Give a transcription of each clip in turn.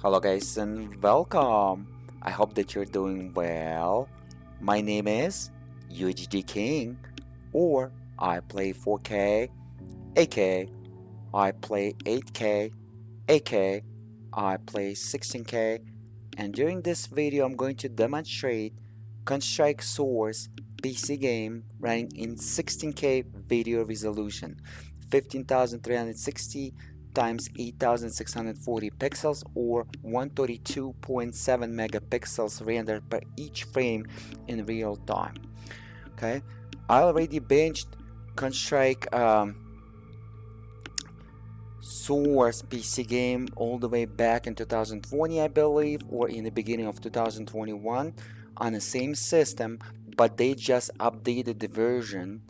Hello guys and welcome. I hope that you're doing well. My name is UHD King, or I play 4K, AK, I play 8K, AK, I play 16K, and during this video I'm going to demonstrate Counter-Strike Source PC game running in 16K video resolution, 15,360 times 8,640 pixels, or 132.7 megapixels rendered per each frame in real time. Okay, I already benched Counter-Strike Source PC game all the way back in 2020, I believe, or in the beginning of 2021 on the same system, but they just updated the version,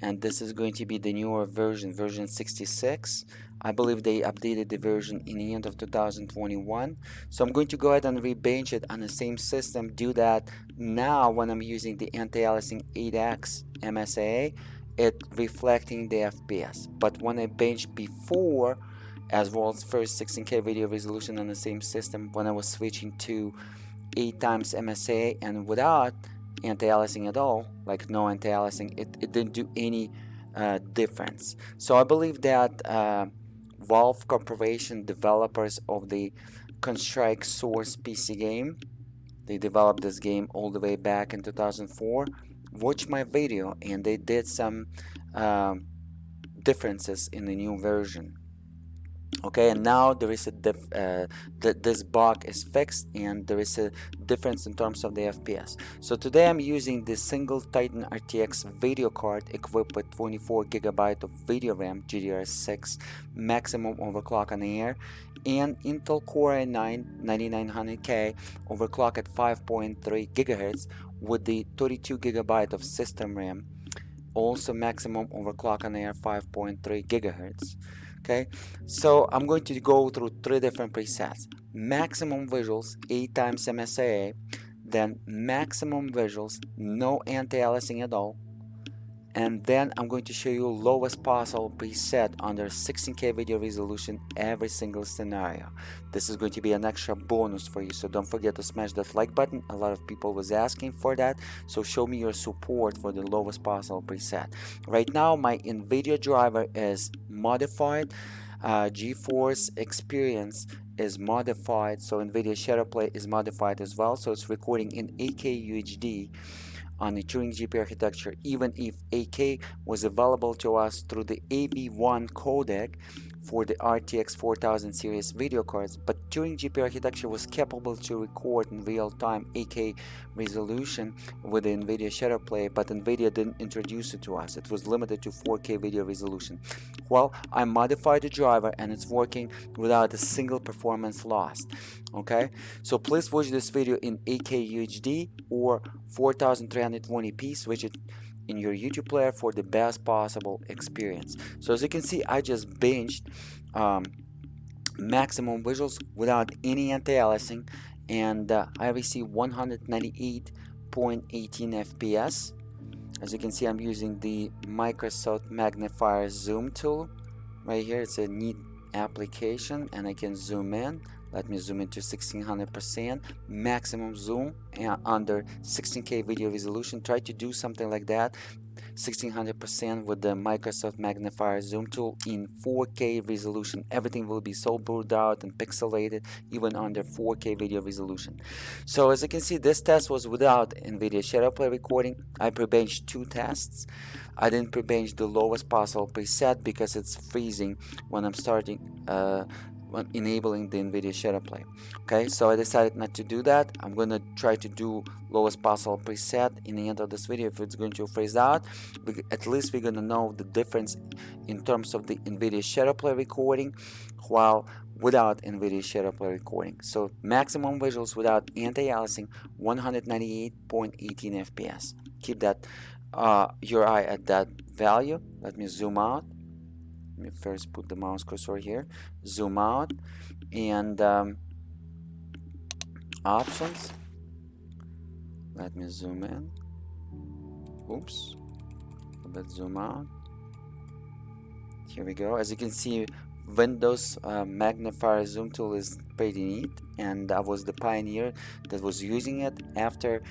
and this is going to be the newer version 66. I believe they updated the version in the end of 2021, so I'm going to go ahead and rebench it on the same system. Do that now when I'm using the anti-aliasing 8x MSAA, it reflecting the FPS. But when I bench before, as world's first 16K video resolution on the same system, when I was switching to 8 times MSAA and without anti-aliasing at all, like no anti-aliasing, it didn't do any difference. So I believe that Valve Corporation, developers of the Counter-Strike Source PC game, they developed this game all the way back in 2004. Watch my video and they did some differences in the new version. Okay, and now there is a this bug is fixed and there is a difference in terms of the FPS. So today I'm using the single Titan RTX video card equipped with 24 GB of video RAM, GDDR6, maximum overclock on the air, and Intel Core i9 9900K overclock at 5.3 GHz with the 32 GB of system RAM, also maximum overclock on the air 5.3 GHz. Okay, so I'm going to go through 3 different presets: maximum visuals 8 times MSAA, then maximum visuals no anti-aliasing at all, and then I'm going to show you lowest possible preset under 16K video resolution every single scenario. This is going to be an extra bonus for you, so don't forget to smash that like button. A lot of people was asking for that, so show me your support for the lowest possible preset. Right now my Nvidia driver is modified, GeForce Experience is modified, so Nvidia Shadowplay is modified as well, so it's recording in 8K UHD on the Turing GPU architecture, even if 8K was available to us through the AV1 codec for the RTX 4000 series video cards, but Turing GPU architecture was capable to record in real-time 8K resolution with the Nvidia Shadowplay, but Nvidia didn't introduce it to us. It was limited to 4K video resolution. Well, I modified the driver and it's working without a single performance loss. Okay, so please watch this video in 8K UHD or 4320p. Switch it in your YouTube player for the best possible experience. So as you can see, I just binged maximum visuals without any anti-aliasing, and I received 198.18 FPS. As you can see, I'm using the Microsoft magnifier zoom tool right here. It's a neat application and I can zoom in. Let me zoom into 1600% maximum zoom and under 16K video resolution. Try to do something like that, 1600% with the Microsoft magnifier zoom tool in 4K resolution. Everything will be so blurred out and pixelated even under 4K video resolution. So as you can see, this test was without Nvidia Shadowplay recording. I prebenched 2 tests. I didn't prebench the lowest possible preset because it's freezing when I'm starting when enabling the Nvidia Shadowplay. Okay, so I decided not to do that. I'm gonna try to do lowest possible preset in the end of this video. If it's going to freeze out, at least we're gonna know the difference in terms of the Nvidia Shadowplay recording while without Nvidia Shadowplay recording. So maximum visuals without anti-aliasing, 198.18 FPS. Keep that your eye at that value. Let me zoom out. Let me first put the mouse cursor here, zoom out, and options. Let me zoom in. Oops. Let's zoom out. Here we go. As you can see, Windows magnifier zoom tool is pretty neat, and I was the pioneer that was using it. After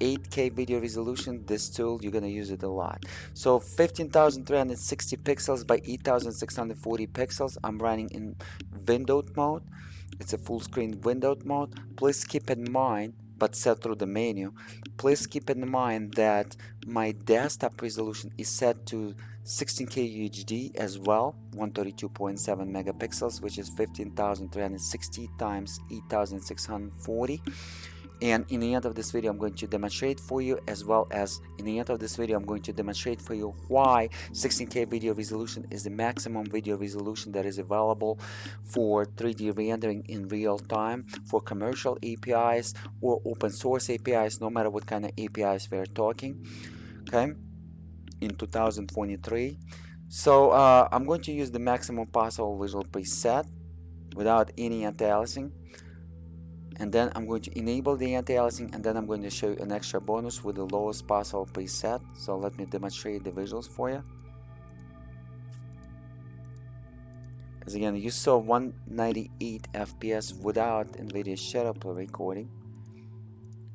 8K video resolution, this tool, you're gonna use it a lot. So 15,360 pixels by 8,640 pixels. I'm running in windowed mode. It's a full screen windowed mode. Please keep in mind, but set through the menu, please keep in mind that my desktop resolution is set to 16K UHD as well, 132.7 megapixels, which is 15,360 times 8,640. And in the end of this video, I'm going to demonstrate for you, as well as in the end of this video, I'm going to demonstrate for you why 16K video resolution is the maximum video resolution that is available for 3D rendering in real time for commercial APIs or open source APIs, no matter what kind of APIs we're talking, okay, in 2023. So I'm going to use the maximum possible visual preset without any anti-aliasing. And then I'm going to enable the anti-aliasing, and then I'm going to show you an extra bonus with the lowest possible preset. So let me demonstrate the visuals for you. As again, you saw 198 FPS without Nvidia Shadowplay recording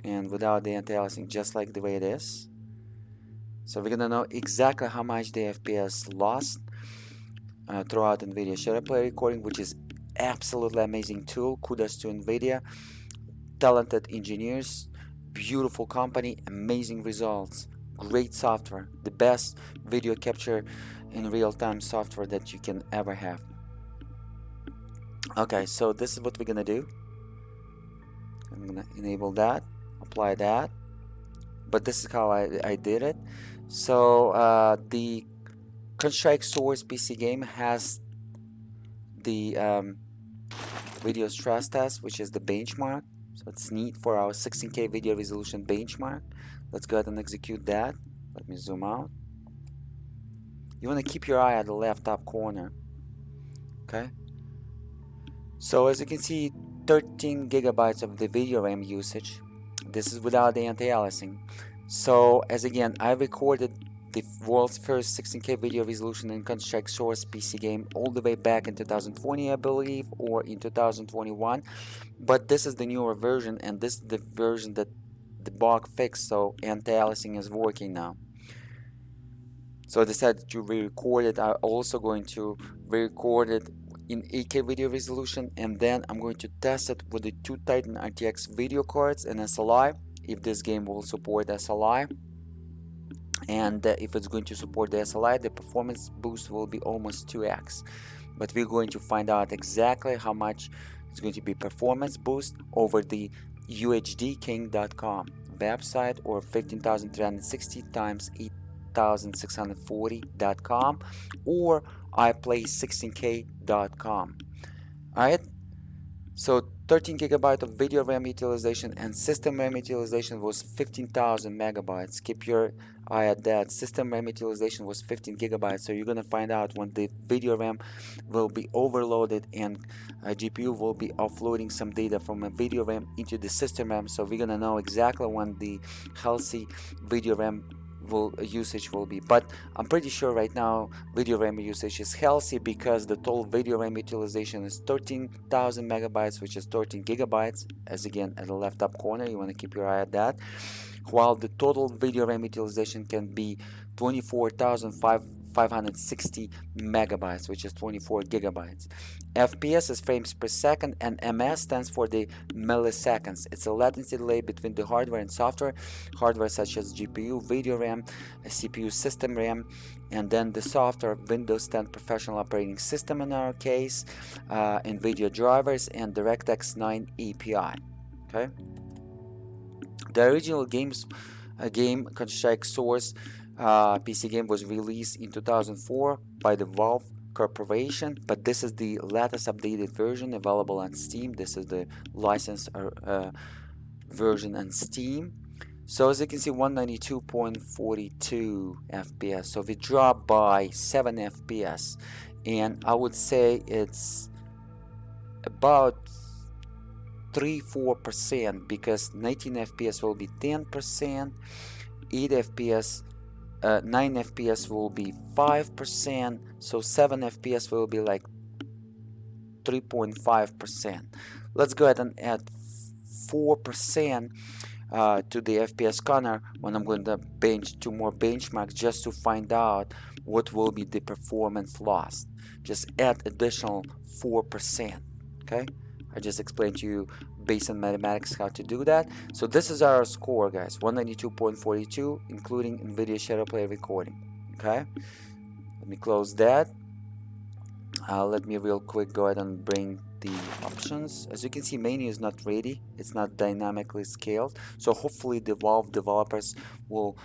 and without the anti-aliasing, just like the way it is. So we're gonna know exactly how much the FPS lost throughout Nvidia Shadowplay recording, which is absolutely amazing tool. Kudos to Nvidia, talented engineers, beautiful company, amazing results, great software, the best video capture in real-time software that you can ever have. Okay, so this is what we're gonna do. I'm gonna enable that, apply that, but this is how I did it. So the Counter-Strike Source PC game has the video stress test, which is the benchmark. So it's neat for our 16K video resolution benchmark. Let's go ahead and execute that. Let me zoom out. You want to keep your eye at the left top corner. Okay. So as you can see, 13 gigabytes of the video RAM usage. This is without the anti-aliasing. So as again, I recorded the world's first 16K video resolution in Counter-Strike Source PC game all the way back in 2020, I believe, or in 2021. But this is the newer version, and this is the version that the bug fixed, so anti-aliasing is working now. So I decided to re-record it. I'm also going to re-record it in 8K video resolution, and then I'm going to test it with the two Titan RTX video cards and SLI, if this game will support SLI. And if it's going to support the SLI, the performance boost will be almost 2x. But we're going to find out exactly how much it's going to be performance boost over the UHDking.com website, or 15,360 times 8,640.com, or iplay16k.com. Alright, so 13 gigabyte of video RAM utilization, and system RAM utilization was 15,000 megabytes. Keep your eye at that. System RAM utilization was 15 gigabytes. So you're gonna find out when the video RAM will be overloaded and GPU will be offloading some data from a video RAM into the system RAM. So we're gonna know exactly when the healthy video RAM usage will be. But I'm pretty sure right now video RAM usage is healthy, because the total video RAM utilization is 13,000 megabytes, which is 13 gigabytes, as again at the left top corner. You want to keep your eye at that, while the total video RAM utilization can be 24,560 megabytes, which is 24 gigabytes. FPS is frames per second, and MS stands for the milliseconds. It's a latency delay between the hardware and software, hardware such as GPU, video RAM, CPU, system RAM, and then the software, Windows 10 Professional Operating System in our case, Nvidia drivers, and DirectX 9 API. Okay. The original game Counter-Strike Source PC game was released in 2004 by the Valve Corporation, but this is the latest updated version available on Steam. This is the licensed version on Steam. So as you can see, 192.42 FPS. So we dropped by 7 FPS, and I would say it's about 3-4%, because 19 FPS will be 10%, 8 FPS 9 FPS will be 5%, so 7 FPS will be like 3.5%. Let's go ahead and add 4% to the FPS corner when I'm going to bench 2 more benchmarks just to find out what will be the performance loss. Just add additional 4%. Okay, I just explained to you based on mathematics how to do that. So this is our score, guys, 192.42, including Nvidia Shadow Play recording. Okay, let me close that. Let me real quick go ahead and bring the options. As you can see, menu is not ready, it's not dynamically scaled, so hopefully the Valve developers will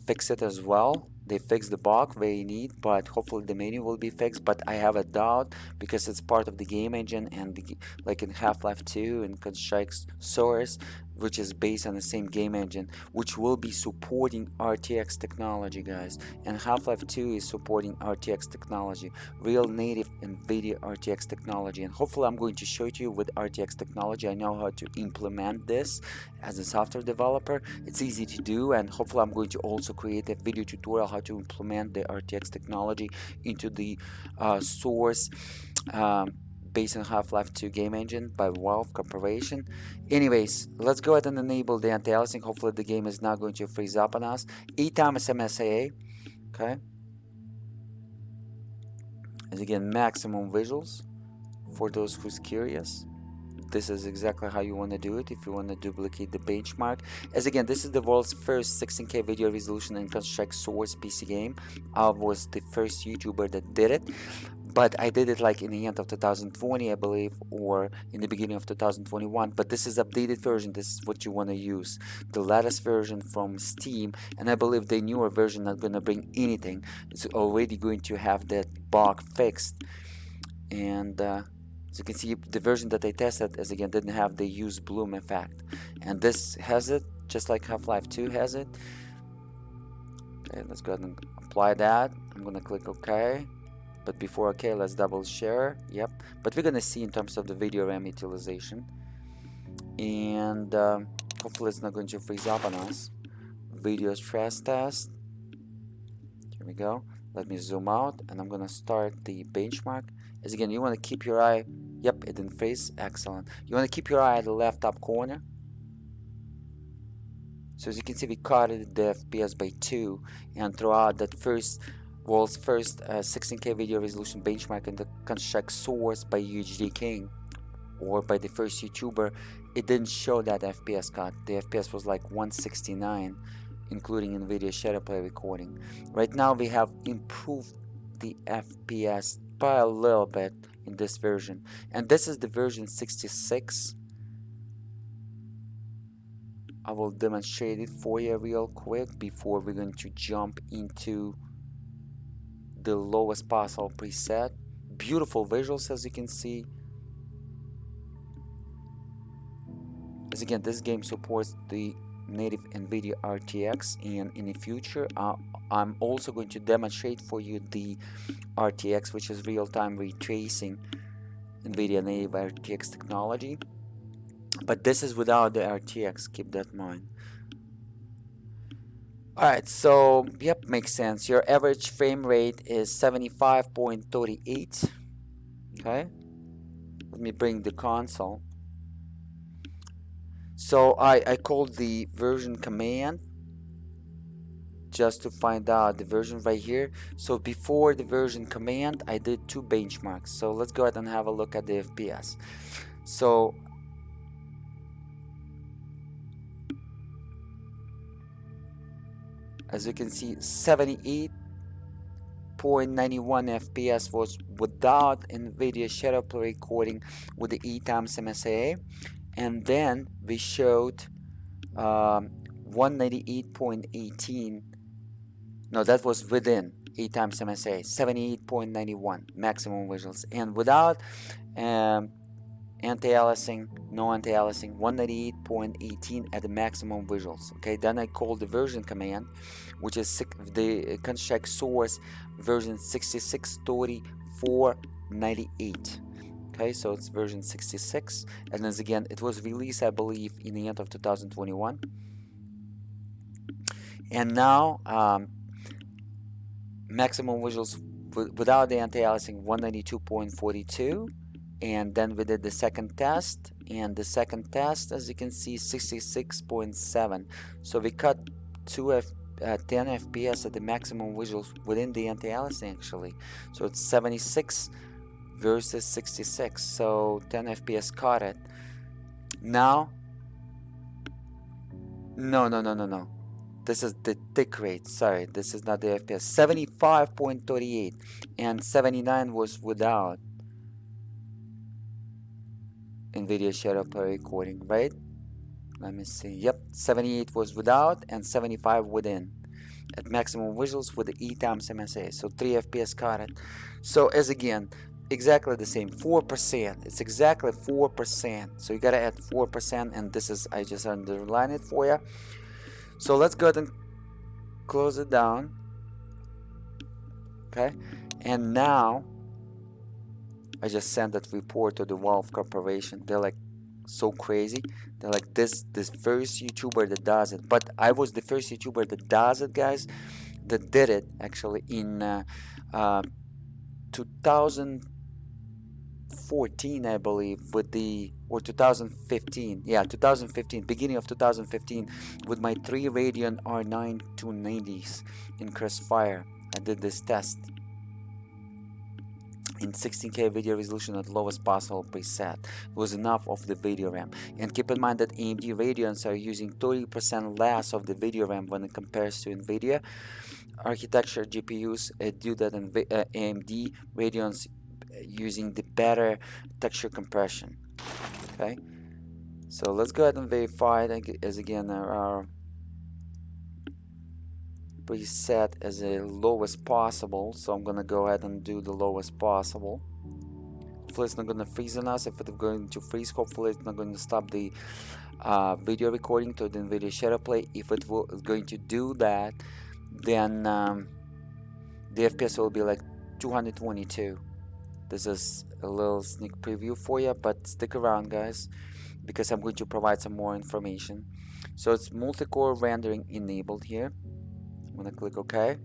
fix it as well. They fixed the bug very neat, but hopefully the menu will be fixed. But I have a doubt because it's part of the game engine, and like in Half-Life 2 and Counter-Strike Source, which is based on the same game engine, which will be supporting RTX technology, guys. And Half-Life 2 is supporting RTX technology, real native Nvidia RTX technology. And hopefully I'm going to show it to you with RTX technology. I know how to implement this as a software developer. It's easy to do, and hopefully I'm going to also create a video tutorial how to implement the RTX technology into the source based on Half-Life 2 game engine by Valve Corporation. Anyways, let's go ahead and enable the anti-aliasing. Hopefully the game is not going to freeze up on us. 8 times MSAA. Okay. As again, maximum visuals for those who's curious. This is exactly how you want to do it if you want to duplicate the benchmark. As again, this is the world's first 16K video resolution in Counter-Strike Source PC game. I was the first YouTuber that did it, but I did it like in the end of 2020, I believe, or in the beginning of 2021. But this is updated version. This is what you want to use, the latest version from Steam, and I believe the newer version not going to bring anything. It's already going to have that bug fixed. And as you can see, the version that I tested, as again, didn't have the use bloom effect, and this has it, just like Half-Life 2 has it. Okay, let's go ahead and apply that. I'm gonna click OK, but before OK, let's double share. Yep, but we're gonna see in terms of the video RAM utilization, and hopefully it's not going to freeze up on us. Video stress test. Here we go. Let me zoom out, and I'm gonna start the benchmark. As again, you want to keep your eye. Yep, it didn't freeze. Excellent. You want to keep your eye at the left top corner. So as you can see, we cut the FPS by 2, and throughout that world's first 16K video resolution benchmark in the Counter-Strike Source by UHD King, or by the first YouTuber, it didn't show that FPS cut. The FPS was like 169, including Nvidia Shadow Play recording. Right now we have improved the FPS by a little bit in this version, and this is the version 66. I will demonstrate it for you real quick before we're going to jump into the lowest possible preset. Beautiful visuals, as you can see. As again, this game supports the native Nvidia RTX, and in the future I'm also going to demonstrate for you the RTX, which is real-time ray tracing Nvidia native RTX technology, but this is without the RTX, keep that in mind. Alright, so yep, makes sense. Your average frame rate is 75.38. Okay, let me bring the console. So I called the version command just to find out the version right here. So before the version command, I did 2 benchmarks. So let's go ahead and have a look at the FPS. So as you can see, 78.91 FPS was without Nvidia Shadow Play recording with the 8 times MSAA. And then we showed 198.18. No, that was within 8 times MSA, 78.91 maximum visuals, and without anti-aliasing, no anti-aliasing, 198.18 at the maximum visuals. Okay, then I called the version command, which is the Counter-Strike Source version 66.3498. Okay, so it's version 66, and then again, it was released, I believe, in the end of 2021. And now maximum visuals without the anti-aliasing 192.42, and then we did the second test, and the second test, as you can see, 66.7. So we cut 10 FPS at the maximum visuals within the anti-aliasing actually. So it's 76 versus 66, so 10 FPS caught it. Now, no. This is the tick rate. Sorry, this is not the FPS. 75.38 and 79 was without Nvidia Shadow Play recording, right? Let me see. Yep, 78 was without and 75 within at maximum visuals with the E times MSAA. So 3 FPS caught it. So as again, exactly the same, 4%. It's exactly 4%. So you gotta add 4%, and this is, I just underline it for you. So let's go ahead and close it down. Okay, and now I just sent that report to the Valve Corporation. They're like so crazy. They're like, this first YouTuber that does it. But I was the first YouTuber that does it, guys, that did it actually in 2014, I believe, with the, or 2015, yeah, 2015, beginning of 2015, with my 3 Radeon R9 290s in Crossfire. I did this test in 16K video resolution at lowest possible preset. It was enough of the video RAM. And keep in mind that AMD Radeons are using 30% less of the video RAM when it compares to Nvidia architecture GPUs. Do that in AMD Radeons using the better texture compression. Okay, so let's go ahead and verify it as again our preset as the lowest possible. So I'm gonna go ahead and do the lowest possible. Hopefully it's not gonna freeze on us. If it's going to freeze, hopefully it's not going to stop the video recording to the Nvidia Shadow Play. If it is going to do that, then the FPS will be like 222. This is a little sneak preview for you, but stick around, guys, because I'm going to provide some more information. So it's multi-core rendering enabled here. I'm going to click OK.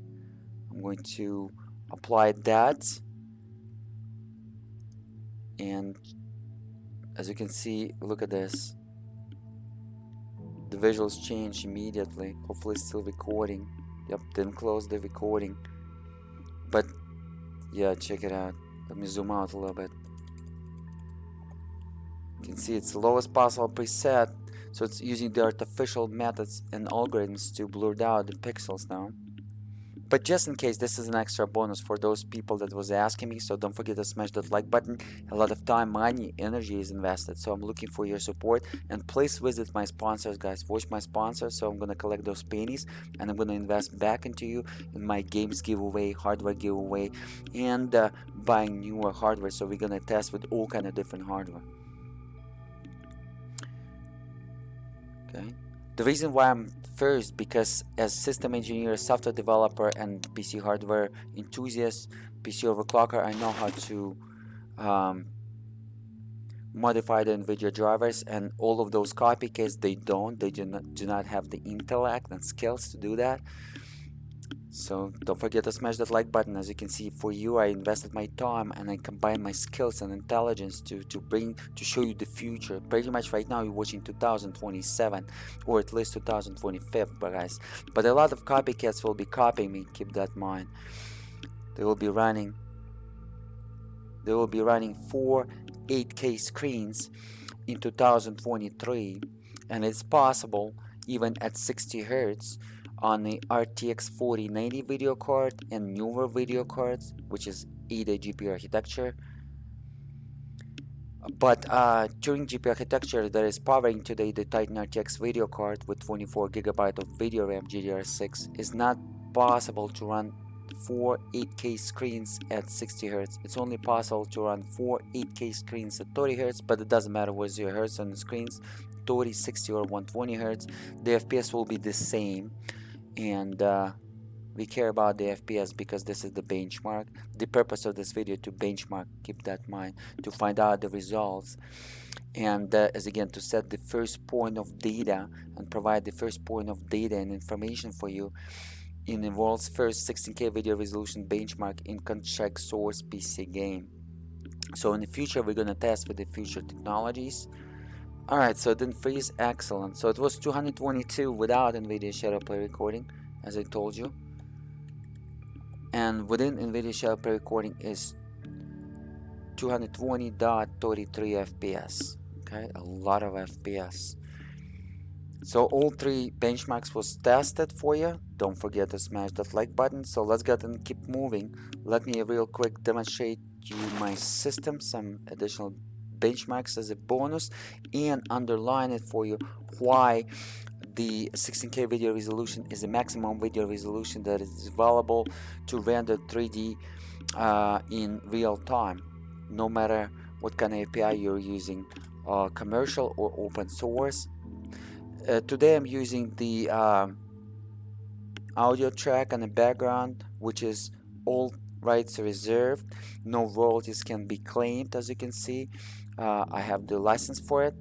I'm going to apply that, and as you can see, look at this. The visuals change immediately. Hopefully it's still recording. Yep, didn't close the recording. But yeah, check it out. Let me zoom out a little bit. You can see it's the lowest possible preset. So it's using the artificial methods and algorithms to blur out the pixels now. But just in case, this is an extra bonus for those people that was asking me, so don't forget to smash that like button. A lot of time, money, energy is invested, so I'm looking for your support. And please visit my sponsors, guys. Watch my sponsors. So I'm gonna collect those pennies and I'm gonna invest back into you in my games giveaway, hardware giveaway, and buying newer hardware. So we're gonna test with all kind of different hardware. Okay. The reason why I'm first, because as system engineer, software developer, and PC hardware enthusiast, PC overclocker, I know how to modify the Nvidia drivers, and all of those copycats, they do not have the intellect and skills to do that. So don't forget to smash that like button. As you can see, for you, I invested my time and I combined my skills and intelligence to show you the future. Pretty much right now you're watching 2027 or at least 2025, guys. But a lot of copycats will be copying me. Keep that in mind. They will be running 4 8K screens in 2023, and it's possible even at 60 Hertz on the RTX 4090 video card and newer video cards, which is AMD GPU architecture. But Turing GPU architecture that is powering today the Titan RTX video card with 24 GB of video RAM GDDR6 is not possible to run 4 8K screens at 60 Hz. It's only possible to run 4 8K screens at 30 Hz, but it doesn't matter what's your Hertz on the screens, 30, 60 or 120 Hz. The FPS will be the same, and we care about the FPS because this is the benchmark. The purpose of this video to benchmark, keep that in mind, to find out the results, and as again to set the first point of data and provide the first point of data and information for you in the world's first 16K video resolution benchmark in contract source PC game. So in the future, we're gonna test with the future technologies. All right, so it didn't freeze. Excellent. So it was 222 without Nvidia Shadow Play Recording, as I told you. And within Nvidia Shadow Play Recording is 220.33 FPS. Okay, a lot of FPS. So all three benchmarks was tested for you. Don't forget to smash that like button. So let's go and keep moving. Let me real quick demonstrate you my system, some additional benchmarks as a bonus, and underline it for you why the 16K video resolution is the maximum video resolution that is available to render 3D in real time, no matter what kind of API you're using, commercial or open source. Today I'm using the audio track in the background, which is all rights reserved. No royalties can be claimed, as you can see. I have the license for it.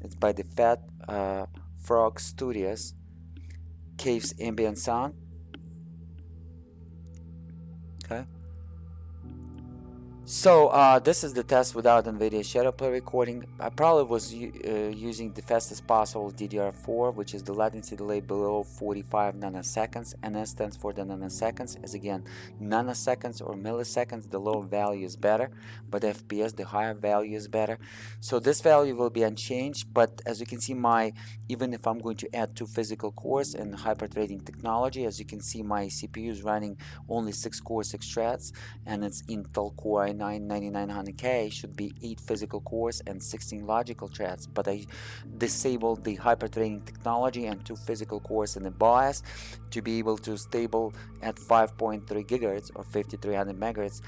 It's by the Fat Frog Studios. Caves ambient sound. Okay. So this is the test without Nvidia Shadow Play Recording. I probably was using the fastest possible DDR4, which is the latency delay below 45 nanoseconds. NS stands for the nanoseconds. As again, nanoseconds or milliseconds, the lower value is better, but FPS, the higher value is better. So this value will be unchanged, but as you can see, even if I'm going to add 2 physical cores and hyper-threading technology, as you can see, my CPU is running only 6 cores, 6 threads, and it's Intel Core i9-9900K, should be 8 physical cores and 16 logical threads, but I disabled the hyper-threading technology and 2 physical cores in the BIOS to be able to stable at 5.3 gigahertz or 5300 megahertz,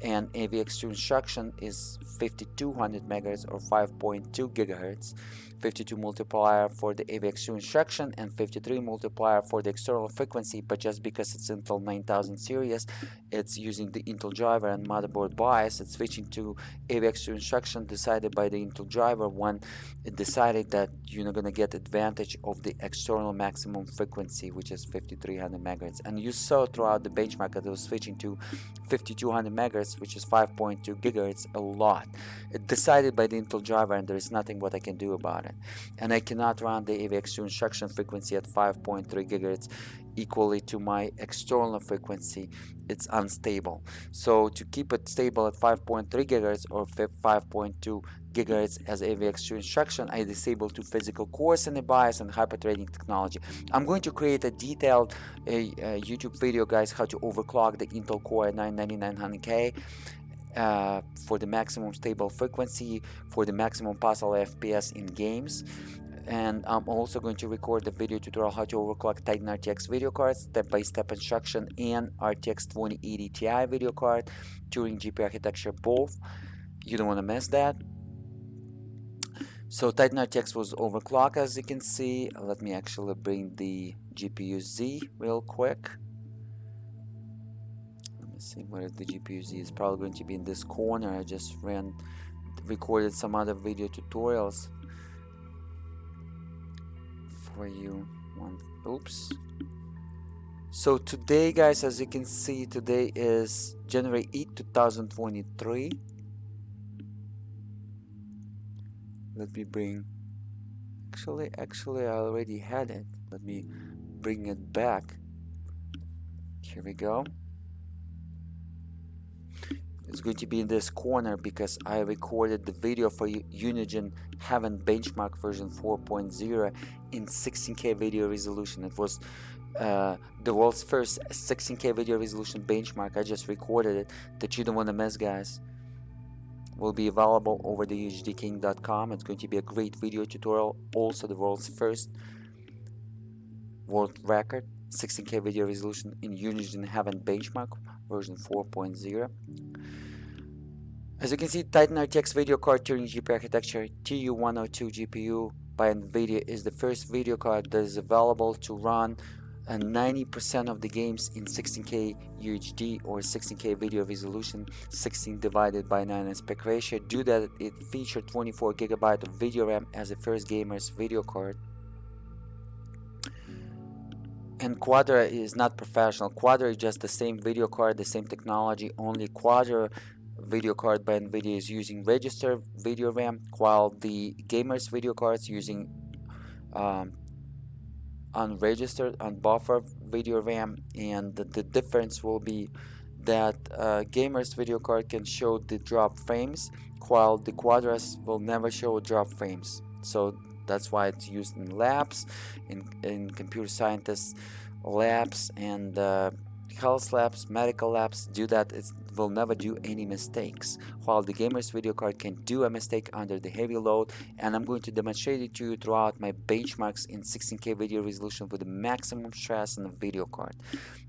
and AVX2 instruction is 5200 megahertz or 5.2 gigahertz. 52 multiplier for the AVX2 instruction and 53 multiplier for the external frequency, but just because it's Intel 9000 series, it's using the Intel driver and motherboard BIOS, it's switching to AVX2 instruction decided by the Intel driver when it decided that you're not going to get advantage of the external maximum frequency, which is 5300 megahertz. And you saw throughout the benchmark that it was switching to 5200 megahertz, which is 5.2 gigahertz, a lot. It decided by the Intel driver, and there is nothing what I can do about it. And I cannot run the AVX2 instruction frequency at 5.3 gigahertz equally to my external frequency. It's unstable. So to keep it stable at 5.3 gigahertz or 5.2 gigahertz as AVX2 instruction, I disable 2 physical cores in the BIOS and hyper-threading technology. I'm going to create a detailed YouTube video, guys, how to overclock the Intel Core i9-9900K for the maximum stable frequency, for the maximum possible FPS in games. And I'm also going to record the video tutorial how to overclock Titan RTX video card, step-by-step instruction, and RTX 2080 Ti video card, Turing GPU architecture, both. You don't want to miss that. So Titan RTX was overclocked, as you can see. Let me actually bring the GPU Z real quick. Let me see where the GPU Z is. Probably going to be in this corner. I just recorded some other video tutorials for you. Oops. So today, guys, as you can see, today is January 8, 2023. Let me bring, actually I already had it. Let me bring it back. Here we go. It's going to be in this corner because I recorded the video for Unigine Heaven Benchmark version 4.0 in 16K video resolution. It was the world's first 16K video resolution benchmark. I just recorded it, that you don't want to miss, guys. Will be available over the UHDking.com. It's going to be a great video tutorial. Also the world's first world record 16K video resolution in Unigine Heaven Benchmark version 4.0. As you can see, Titan RTX video card Turing GPU architecture TU102 GPU by Nvidia is the first video card that is available to run 90% of the games in 16K UHD or 16K video resolution, 16 divided by 9 aspect ratio. Due that it featured 24 GB of video RAM as the first gamer's video card. And Quadro is not professional. Quadro is just the same video card, the same technology, only Quadro video card by Nvidia is using registered video RAM, while the gamers video cards using um, unregistered unbuffer video RAM. And the difference will be that gamers video card can show the drop frames, while the Quadras will never show drop frames. So that's why it's used in labs, in computer scientists labs, and health labs, medical labs do that. It will never do any mistakes, while the gamer's video card can do a mistake under the heavy load. And I'm going to demonstrate it to you throughout my benchmarks in 16K video resolution with the maximum stress on the video card.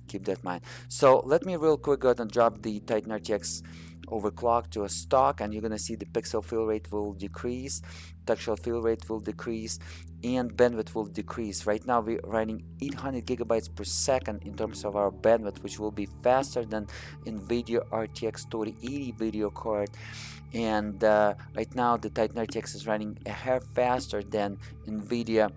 Keep that in mind. So let me real quick go ahead and drop the Titan RTX overclock to a stock, and you're gonna see the pixel fill rate will decrease, textual fill rate will decrease, and bandwidth will decrease. Right now we're running 800 gigabytes per second in terms of our bandwidth, which will be faster than Nvidia RTX 3080 video card. And right now the Titan RTX is running a hair faster than Nvidia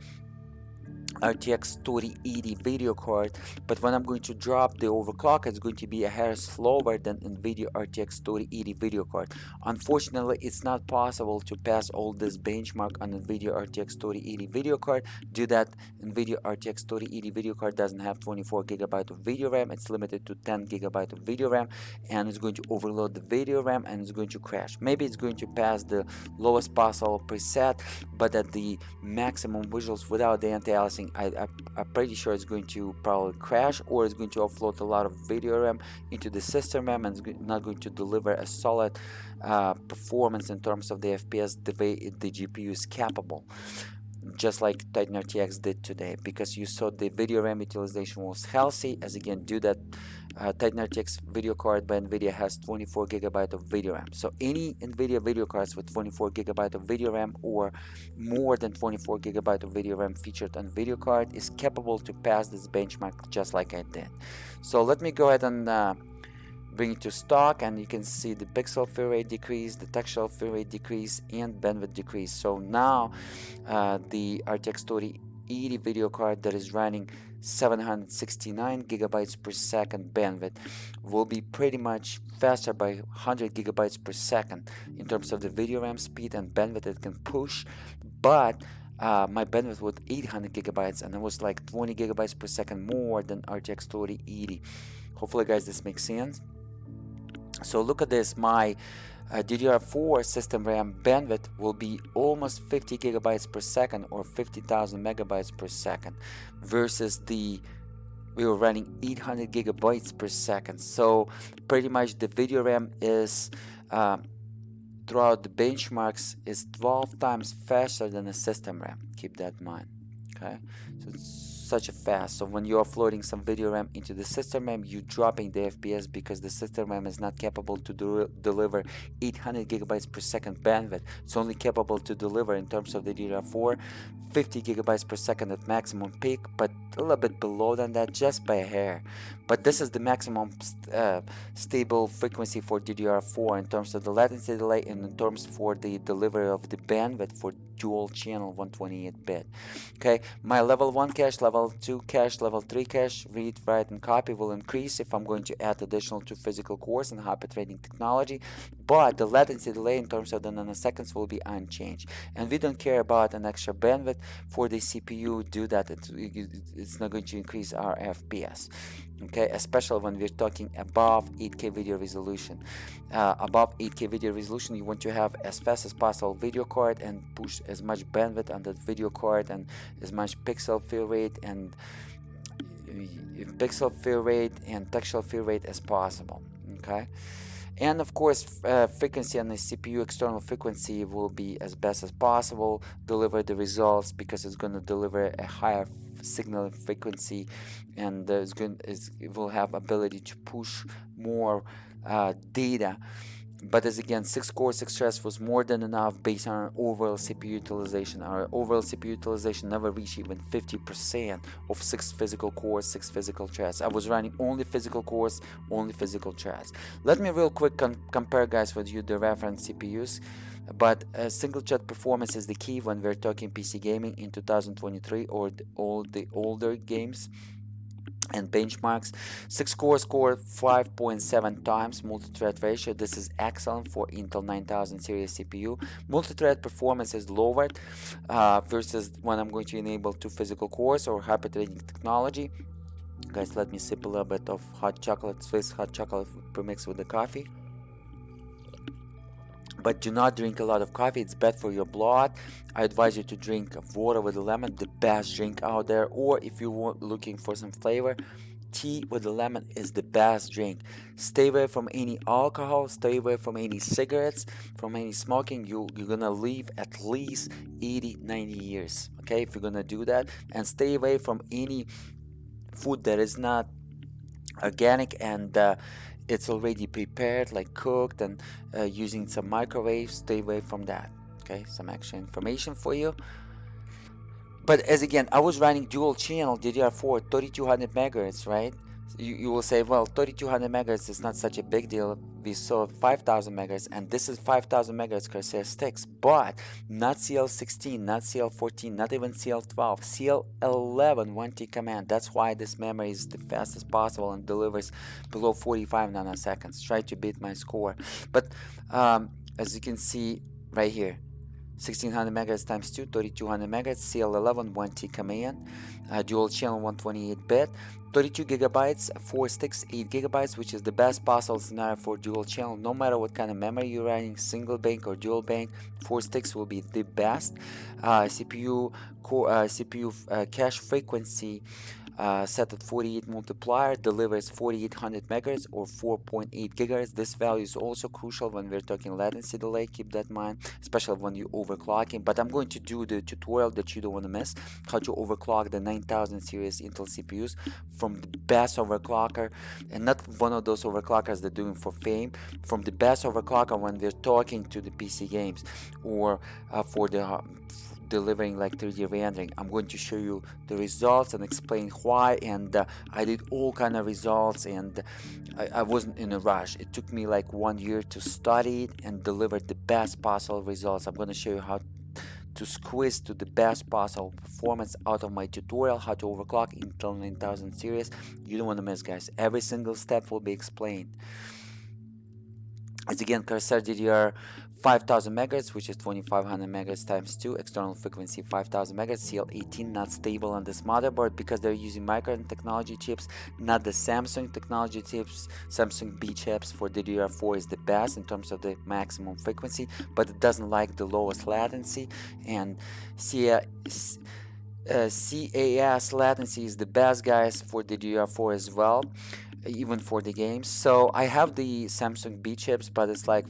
RTX 3080 video card, but when I'm going to drop the overclock, it's going to be a hair slower than Nvidia RTX 3080 video card. Unfortunately, it's not possible to pass all this benchmark on Nvidia RTX 3080 video card due that Nvidia RTX 3080 video card doesn't have 24 gigabyte of video RAM. It's limited to 10 gigabyte of video RAM, and it's going to overload the video RAM and it's going to crash. Maybe it's going to pass the lowest possible preset, but at the maximum visuals without the anti-aliasing, I'm pretty sure it's going to probably crash, or it's going to offload a lot of video RAM into the system RAM, and it's not going to deliver a solid performance in terms of the FPS the way the GPU is capable, just like Titan RTX did today, because you saw the video RAM utilization was healthy. As again, due that Titan RTX video card by Nvidia has 24 gigabyte of video RAM. So any Nvidia video cards with 24 gigabyte of video RAM or more than 24 gigabyte of video RAM featured on video card is capable to pass this benchmark, just like I did. So let me go ahead and bring it to stock, and you can see the pixel fill rate decrease, the textual fill rate decrease, and bandwidth decrease. So now the RTX 3080 video card that is running 769 gigabytes per second bandwidth will be pretty much faster by 100 gigabytes per second in terms of the video RAM speed and bandwidth it can push. But my bandwidth was 800 gigabytes, and it was like 20 gigabytes per second more than RTX 3080. Hopefully guys this makes sense. So look at this, my DDR4 system RAM bandwidth will be almost 50 gigabytes per second, or 50,000 megabytes per second, versus we were running 800 gigabytes per second. So pretty much the video RAM is throughout the benchmarks is 12 times faster than the system RAM. Keep that in mind. Okay, so it's such a fast. So when you are offloading some video RAM into the system RAM, you're dropping the FPS because the system RAM is not capable to deliver 800 gigabytes per second bandwidth. It's only capable to deliver, in terms of the DDR4, 50 gigabytes per second at maximum peak, but a little bit below than that, just by a hair. But this is the maximum stable frequency for DDR4 in terms of the latency delay, and in terms for the delivery of the bandwidth for dual channel 128-bit. Okay, my level 1 cache, level 2 cache, level 3 cache, read, write, and copy will increase if I'm going to add additional 2 physical cores and hyper threading technology, but the latency delay in terms of the nanoseconds will be unchanged. And we don't care about an extra bandwidth for the CPU. Do that, it's not going to increase our FPS. Okay, especially when we're talking above 8K video resolution. Above 8K video resolution, you want to have as fast as possible video card and push as much bandwidth on that video card and as much pixel fill rate and textual fill rate as possible. Okay, and of course frequency on the CPU, external frequency, will be as best as possible, deliver the results, because it's going to deliver a higher signal frequency, and it will have ability to push more data. But as again, 6 core 6 threads was more than enough based on our overall CPU utilization. Our overall CPU utilization never reached even 50% of 6 physical cores, 6 physical threads. I was running only physical cores, only physical threads. Let me real quick compare, guys, with you the reference CPUs. But single thread performance is the key when we're talking PC gaming in 2023 or all the older games. and benchmarks. 6 cores scored 5.7 times multi-thread ratio. This is excellent for Intel 9000 series CPU. Multi-thread performance is lowered versus when I'm going to enable 2 physical cores or hyper-threading technology. Guys, let me sip a little bit of hot chocolate, Swiss hot chocolate premixed with the coffee. But do not drink a lot of coffee, it's bad for your blood. I advise you to drink water with a lemon, the best drink out there. Or if you're looking for some flavor, tea with a lemon is the best drink. Stay away from any alcohol, stay away from any cigarettes, from any smoking. You're gonna live at least 80-90 years, okay, if you're gonna do that. And stay away from any food that is not organic and it's already prepared, like cooked and using some microwaves. Stay away from that. Okay, some extra information for you. But as again, I was running dual channel DDR4 3200 megahertz, right? You will say, well, 3200 megahertz is not such a big deal. We saw 5000 megahertz, and this is 5000 megahertz Corsair sticks, but not CL16, not CL14, not even CL12, CL11 1T command. That's why this memory is the fastest possible and delivers below 45 nanoseconds. Try to beat my score. But as you can see right here, 1600 megahertz times 2, 3200 megahertz, CL11 1T command, dual channel 128-bit, 32 gigabytes, 4 sticks, 8 gigabytes, which is the best possible scenario for dual channel. No matter what kind of memory you're running, single bank or dual bank, 4 sticks will be the best. CPU cache frequency set at 48 multiplier delivers 4800 megahertz or 4.8 gigahertz. This value is also crucial when we're talking latency delay. Keep that in mind, especially when you're overclocking. But I'm going to do the tutorial that you don't want to miss, how to overclock the 9000 series Intel CPUs from the best overclocker, and not one of those overclockers they're doing for fame, from the best overclocker when we're talking to the PC games or for the delivering like 3D rendering. I'm going to show you the results and explain why, and I did all kind of results, and I wasn't in a rush. It took me like 1 year to study it and deliver the best possible results. I'm going to show you how to squeeze to the best possible performance out of my tutorial, how to overclock Intel 9000 series. You don't want to miss, guys. Every single step will be explained. As again, Corsair DDR 5000 megahertz, which is 2500 megahertz times 2, external frequency 5000 megahertz, CL18, not stable on this motherboard because they're using Micron technology chips, not the Samsung technology chips. Samsung B chips for DDR4 is the best in terms of the maximum frequency, but it doesn't like the lowest latency, and CAS latency is the best, guys, for DDR4 as well, even for the games. So I have the Samsung B chips, but it's like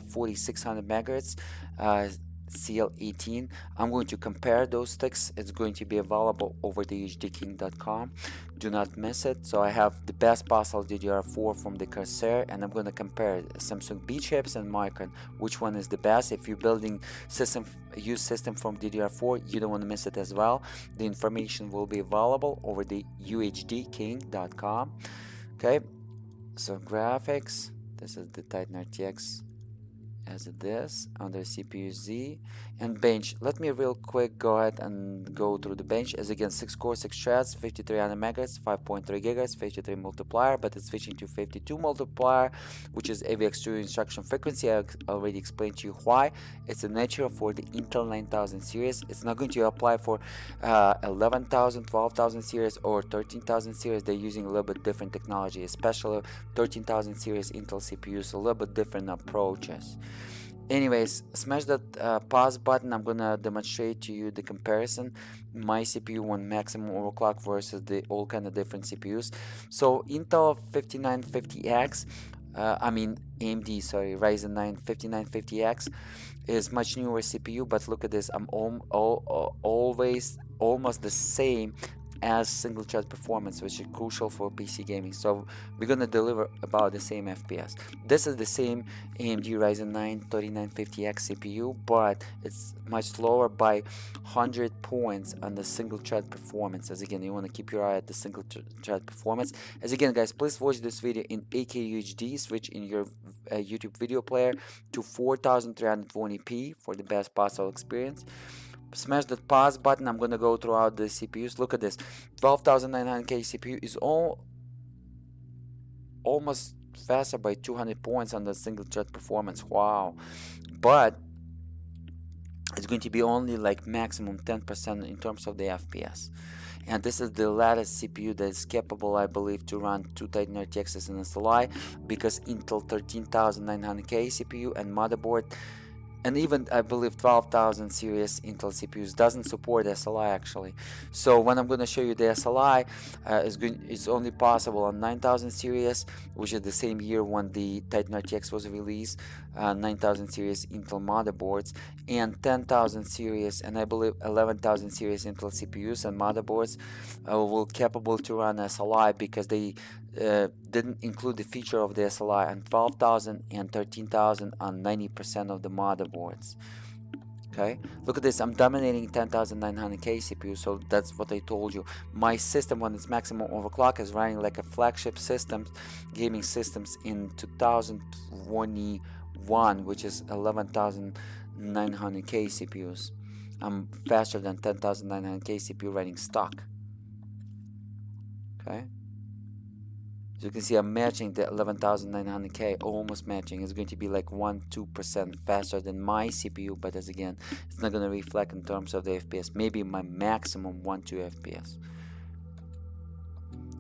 4600 megahertz, CL18. I'm going to compare those sticks. It's going to be available over the UHDking.com. Do not miss it. So I have the best possible DDR4 from the Corsair, and I'm going to compare Samsung B chips and Micron. Which one is the best? If you're building system from DDR4, you don't want to miss it as well. The information will be available over the UHDking.com. Okay, so graphics, this is the Titan RTX as it is under CPU Z, and bench. Let me real quick go ahead and go through the bench. As again, 6 core, 6 threads, 5300 megahertz, 5.3 gigahertz, 53 multiplier, but it's switching to 52 multiplier, which is AVX2 instruction frequency. I already explained to you why. It's a natural for the Intel 9000 series. It's not going to apply for 11,000, 12,000 series or 13,000 series. They're using a little bit different technology, especially 13,000 series Intel CPUs, a little bit different approaches. Anyways, smash that pause button. I'm gonna demonstrate to you the comparison, my CPU on maximum overclock versus the all kind of different CPUs. So Intel 5950X, AMD, sorry, Ryzen 9 5950X is much newer CPU, but look at this, I'm always almost the same as single thread performance, which is crucial for PC gaming. So we're gonna deliver about the same FPS. This is the same AMD Ryzen 9 3950X CPU, but it's much slower by 100 points on the single thread performance. As again, you want to keep your eye at the single thread performance. As again, guys, please watch this video in 8K UHD. Switch in your YouTube video player to 4320p for the best possible experience. smash that pause button. I'm gonna go throughout the CPUs. Look at this, 12,900K CPU is almost faster by 200 points on the single thread performance. Wow. But it's going to be only like maximum 10% in terms of the FPS. And this is the latest CPU that is capable, I believe, to run 2 Titan RTXs in SLI, because Intel 13900K CPU and motherboard, and even I believe 12,000 series Intel CPUs doesn't support SLI actually. So when I'm going to show you the SLI, it's only possible on 9000 series, which is the same year when the Titan RTX was released, 9000 series Intel motherboards, and 10,000 series and I believe 11,000 series Intel CPUs and motherboards will capable to run SLI, because they didn't include the feature of the SLI on 12,000 and 13,000 on 90% of the motherboards. Okay, look at this, I'm dominating 10,900K CPU, so that's what I told you. My system, when it's maximum overclock, is running like a flagship system, gaming systems in 2021, which is 11,900K CPUs. I'm faster than 10,900K CPU running stock. Okay, as you can see, I'm matching the 11,900K, almost matching. It's going to be like 1-2% faster than my CPU, but as again, it's not going to reflect in terms of the FPS. Maybe my maximum 1-2 FPS.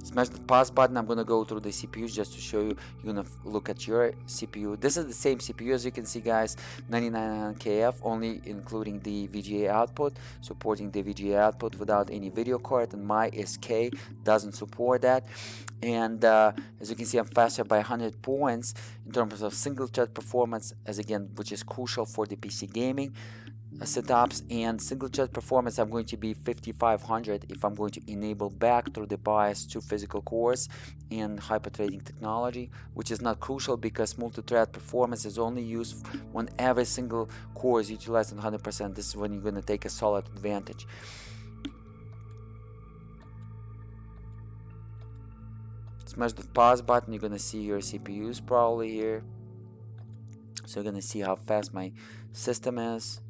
Smash the pause button. I'm going to go through the CPUs just to show you. You're going to look at your CPU. This is the same CPU, as you can see, guys, 9900KF, only including the VGA output, supporting the VGA output without any video card, and my SK doesn't support that. And as you can see, I'm faster by 100 points in terms of single thread performance, as again, which is crucial for the PC gaming setups. And single thread performance, I'm going to be 5500 if I'm going to enable back through the BIOS 2 physical cores and hyper-threading technology, which is not crucial because multi-thread performance is only used when every single core is utilized 100%. This is when you're going to take a solid advantage. Smash the pause button. You're going to see your CPUs probably here, so you're going to see how fast my system is.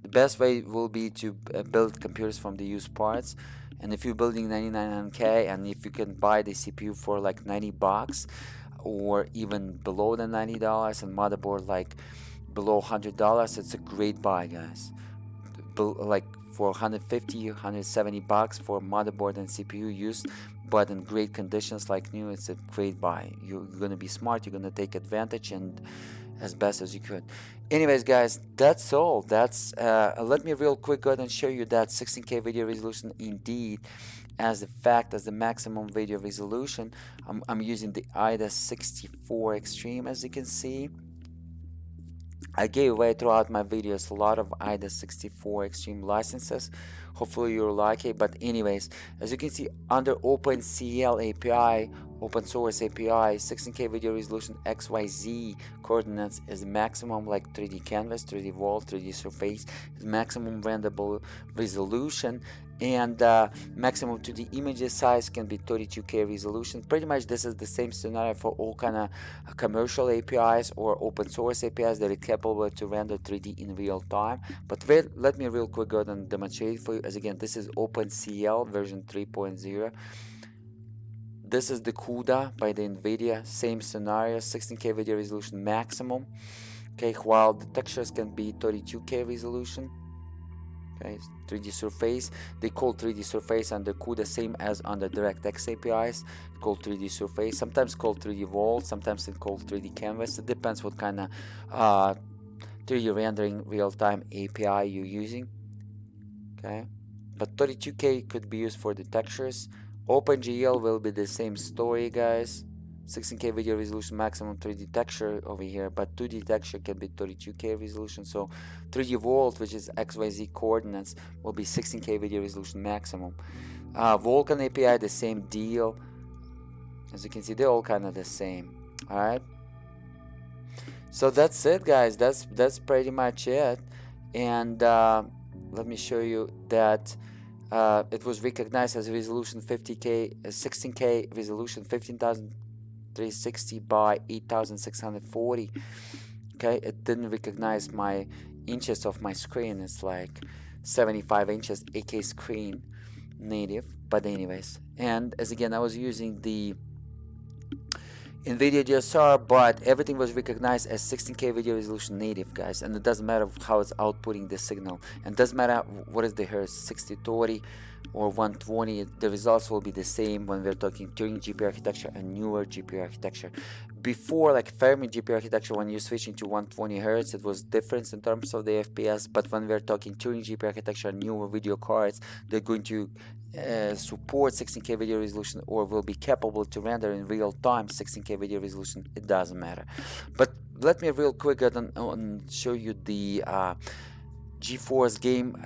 The best way will be to build computers from the used parts, and if you're building 9900K and if you can buy the CPU for like 90 bucks or even below the $90 and motherboard like below $100, it's a great buy, guys. Like for 150 170 bucks for motherboard and CPU used, but in great conditions like new, it's a great buy. You're going to be smart, you're going to take advantage and as best as you could. Anyways, guys, that's all. That's let me real quick go ahead and show you that 16K video resolution indeed as the maximum video resolution. I'm using the IDA 64 Extreme, as you can see. I gave away throughout my videos a lot of IDA 64 Extreme licenses. Hopefully you'll like it. But anyways, as you can see under OpenCL API, open source API, 16K video resolution XYZ coordinates is maximum, like 3D canvas, 3D wall, 3D surface, is maximum renderable resolution, and maximum to the images size can be 32K resolution. Pretty much this is the same scenario for all kind of commercial APIs or open source APIs that are capable to render 3D in real time. But let me real quick go ahead and demonstrate it for you. As again, this is OpenCL version 3.0. This is the CUDA by the Nvidia, same scenario, 16K video resolution maximum. Okay, while the textures can be 32K resolution. Okay, 3D surface, they call 3D surface under CUDA same as under DirectX APIs, called 3D surface, sometimes called 3D wall, sometimes it's called 3D canvas. It depends what kind of 3D rendering real-time API you're using. Okay, but 32K could be used for the textures. OpenGL will be the same story, guys. 16K video resolution maximum 3D texture over here, but 2D texture can be 32K resolution. So 3D Vault, which is XYZ coordinates, will be 16K video resolution maximum. Vulkan API, the same deal. As you can see, they're all kind of the same. All right. So that's it, guys. That's pretty much it. And let me show you that it was recognized as a resolution 50K, 16K resolution, 15,360 by 8,640. Okay, it didn't recognize my inches of my screen. It's like 75 inches 8K screen native, but anyways. And as again, I was using the Nvidia GSR, but everything was recognized as 16K video resolution native, guys, and it doesn't matter how it's outputting the signal, and it doesn't matter what is the hertz, 6030 or 120, the results will be the same when we're talking Turing GPU architecture and newer GPU architecture. Before, like Fermi GPU architecture, when you're switching to 120 hertz, it was different in terms of the FPS, but when we're talking Turing GPU architecture and newer video cards, they're going to support 16K video resolution or will be capable to render in real time 16K video resolution. It doesn't matter. But let me real quick show you the GeForce game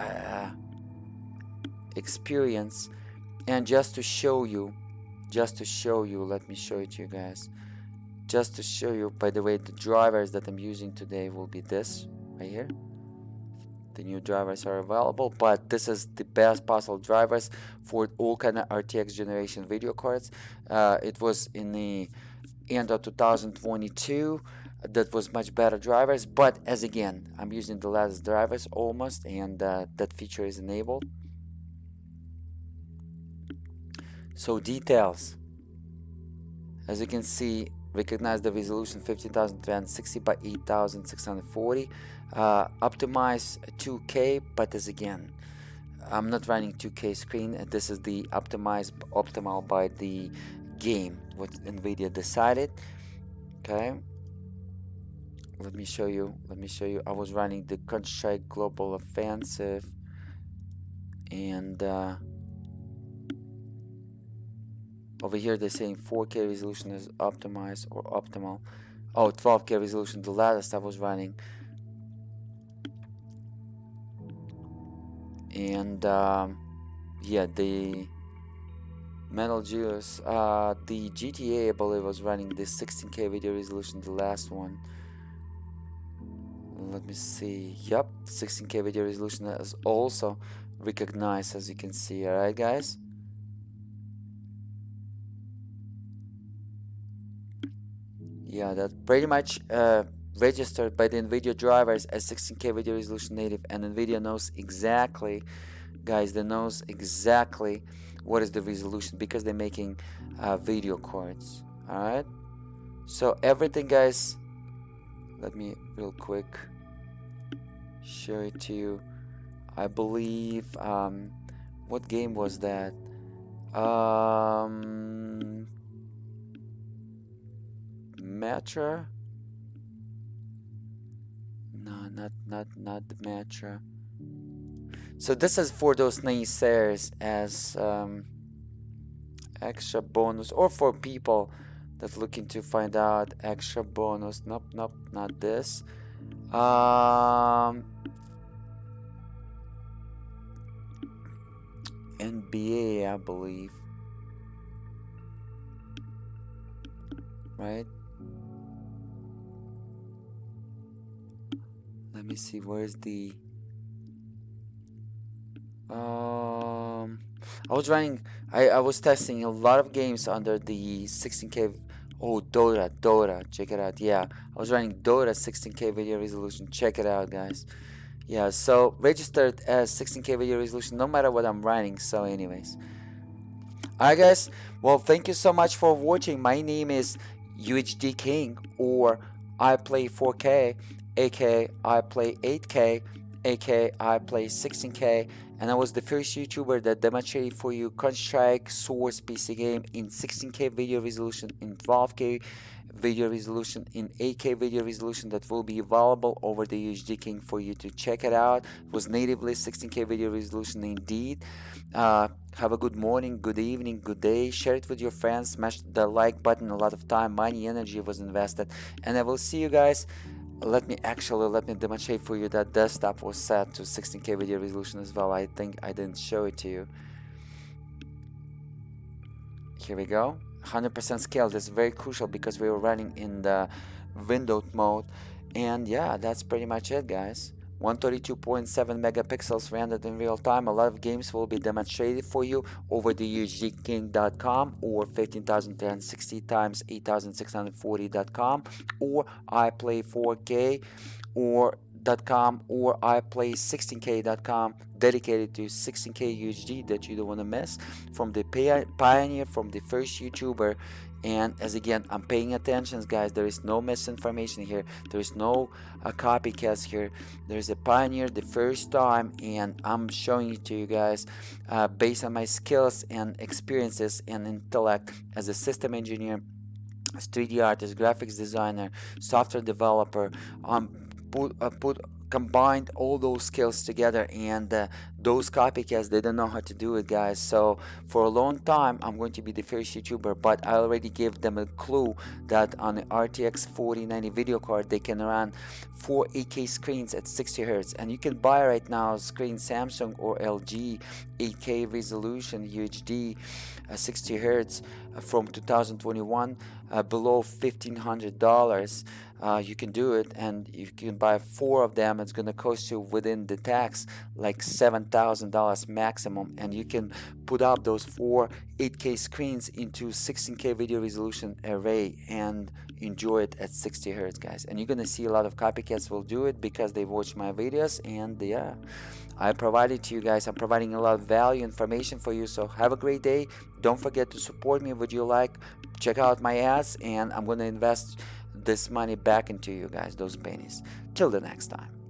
experience, and just to show you, let me show it to you guys. Just to show you, by the way, the drivers that I'm using today will be this right here. The new drivers are available, but this is the best possible drivers for all kind of RTX generation video cards. It was in the end of 2022 that was much better drivers, but as again, I'm using the latest drivers almost, and that feature is enabled. So details, as you can see, recognize the resolution 15360 by 8640. Optimize 2K, but as again, I'm not running 2K screen. This is the optimal by the game, what Nvidia decided. Okay, let me show you. I was running the Counter-Strike Global Offensive, and over here they're saying 4K resolution is optimized or optimal. Oh, 12K resolution, the latest I was running. And yeah, the Metal Gears, the GTA, I believe, was running this 16K video resolution, the last one. Let me see. Yep, 16K video resolution is also recognized, as you can see. Alright, guys. Yeah, that pretty much registered by the Nvidia drivers as 16K video resolution native, and Nvidia knows exactly, guys, they knows exactly what is the resolution because they're making video cards. All right, so everything, guys, let me real quick show it to you. I believe what game was that? Metro? No, not the Metro. So this is for those naysayers as extra bonus, or for people that looking to find out extra bonus. Nope, not this. NBA, I believe. Right? Let me see, where's the I was running, I was testing a lot of games under the 16K. Oh, Dota, check it out. Yeah, I was running Dota 16K video resolution. Check it out, guys. Yeah, so registered as 16K video resolution no matter what I'm running. So anyways, alright, guys, well, thank you so much for watching. My name is UHD King, or I play 4K, aka I play 8K, aka I play 16K, and I was the first YouTuber that demonstrated for you Counter-Strike Source PC game in 16K video resolution, in 12K video resolution, in 8K video resolution, that will be available over the UHD King for you to check it out. It was natively 16K video resolution indeed. Have a good morning, good evening, good day. Share it with your friends, smash the like button. A lot of time, money, energy was invested, and I will see you guys. Let me demonstrate for you that desktop was set to 16K video resolution as well. I think I didn't show it to you. Here we go. 100% scale. This is very crucial because we were running in the windowed mode. And yeah, that's pretty much it, guys. 132.7 megapixels rendered in real time. A lot of games will be demonstrated for you over the UHDking.com or 15360 times 8640.com or iPlay4K or .com or iPlay16k.com, dedicated to 16k UHD that you don't want to miss, from the pioneer, from the first YouTuber. And as again, I'm paying attention, guys. There is no misinformation here. There is no copycats here. There's a pioneer the first time, and I'm showing it to you guys based on my skills and experiences and intellect as a system engineer, 3D artist, graphics designer, software developer. Combined all those skills together, and those copycats, they don't know how to do it, guys. So for a long time I'm going to be the first YouTuber, but I already gave them a clue that on the RTX 4090 video card they can run 4 8K screens at 60 Hz, and you can buy right now screen Samsung or LG 8K resolution UHD 60 Hz from 2021 below $1,500. You can do it, and you can buy 4 of them. It's gonna cost you within the tax like $7,000 maximum, and you can put up those 4 8K screens into 16K video resolution array and enjoy it at 60 Hz, guys. And you're gonna see a lot of copycats will do it because they watch my videos, and yeah, I provided to you guys. I'm providing a lot of value information for you. So have a great day. Don't forget to support me. Would you like? Check out my ads, and I'm gonna invest this money back into you guys, those pennies. Till the next time.